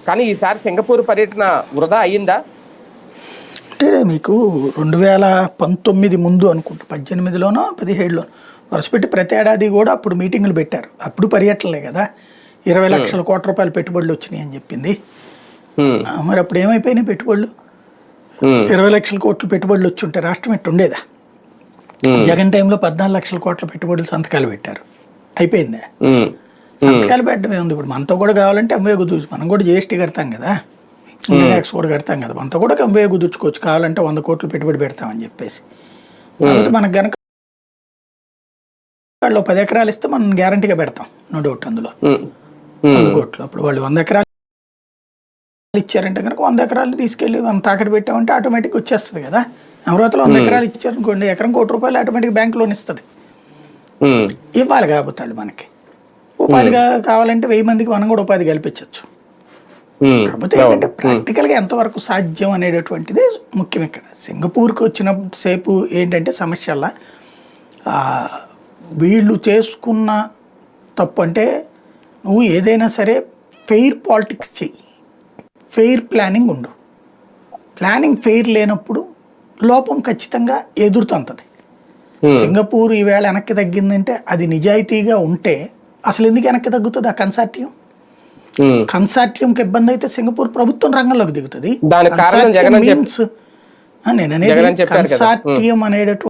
కానీ ఈసారి సింగపూర్ పర్యటన వృధా అయ్యిందా? అంటే మీకు 2019 ముందు అనుకుంటా, 18లోనో 17లోనో వరుసపెట్టి ప్రతి ఏడాది కూడా అప్పుడు మీటింగులు పెట్టారు. అప్పుడు పర్యటనలే కదా, 20 లక్షల కోట్ల రూపాయలు పెట్టుబడులు వచ్చినాయి అని చెప్పింది. మరి అప్పుడు ఏమైపోయినాయి పెట్టుబడులు? 20 లక్షల కోట్లు పెట్టుబడులు వచ్చి ఉంటే రాష్ట్రం ఎట్టు ఉండేదా? జగన్ టైంలో 14 లక్షల కోట్ల పెట్టుబడులు సంతకాలు పెట్టారు, అయిపోయిందా? సంతకాలు పెట్టడమే ఉంది. ఇప్పుడు మనతో కూడా కావాలంటే ఎంవే కుదుర్చు, మనం కూడా జిఎస్టీ కడతాం కదా, ఇన్కమ్ ట్యాక్స్ కూడా కడతాం కదా, మనతో కూడా ఎంవే కుదుర్చుకోవచ్చు, కావాలంటే 100 కోట్లు పెట్టుబడి పెడతామని చెప్పేసి. కాబట్టి మనకు గనక వాళ్ళు 10 ఎకరాలు ఇస్తే మనం గ్యారంటీగా పెడతాం, నో డౌట్. అందులో 100 కోట్లు, అప్పుడు వాళ్ళు 100 ఎకరాలు ఇచ్చారంటే కనుక 100 ఎకరాలు తీసుకెళ్ళి మనం తాకట్టు పెట్టామంటే ఆటోమేటిక్ వచ్చేస్తుంది కదా. అమరావతిలో 100 ఎకరాలు ఇచ్చారనుకోండి, ఎకరం ₹1 కోటి ఆటోమేటిక్ బ్యాంక్ లోన్ ఇస్తుంది. ఇవ్వాలి కాబోతాడు మనకి. ఉపాధిగా కావాలంటే 1000 మందికి మనం కూడా ఉపాధి కల్పించవచ్చు. కాకపోతే ఏంటంటే ప్రాక్టికల్గా ఎంతవరకు సాధ్యం అనేటటువంటిది ముఖ్యం. ఇక్కడ సింగపూర్కి వచ్చినప్పుడు సేపు ఏంటంటే సమస్యల్లా వీళ్ళు చేసుకున్న తప్పు అంటే, నువ్వు ఏదైనా సరే ఫెయిర్ పాలిటిక్స్ చెయ్యి, ఫెయిర్ ప్లానింగ్ ఉండు. ప్లానింగ్ ఫెయిర్ లేనప్పుడు లోపం ఖచ్చితంగా ఎదురుతుంటుంది. సింగపూర్ ఈవేళ వెనక్కి తగ్గిందంటే అది నిజాయితీగా ఉంటే అసలు ఎందుకు వెనక్కి తగ్గుతుంది? ఆ కన్సార్టియంకి ఇబ్బంది అయితే సింగపూర్ ప్రభుత్వం రంగంలోకి దిగుతుంది. మీన్స్ నేను అనేది కన్సార్టియం అనేటటువంటి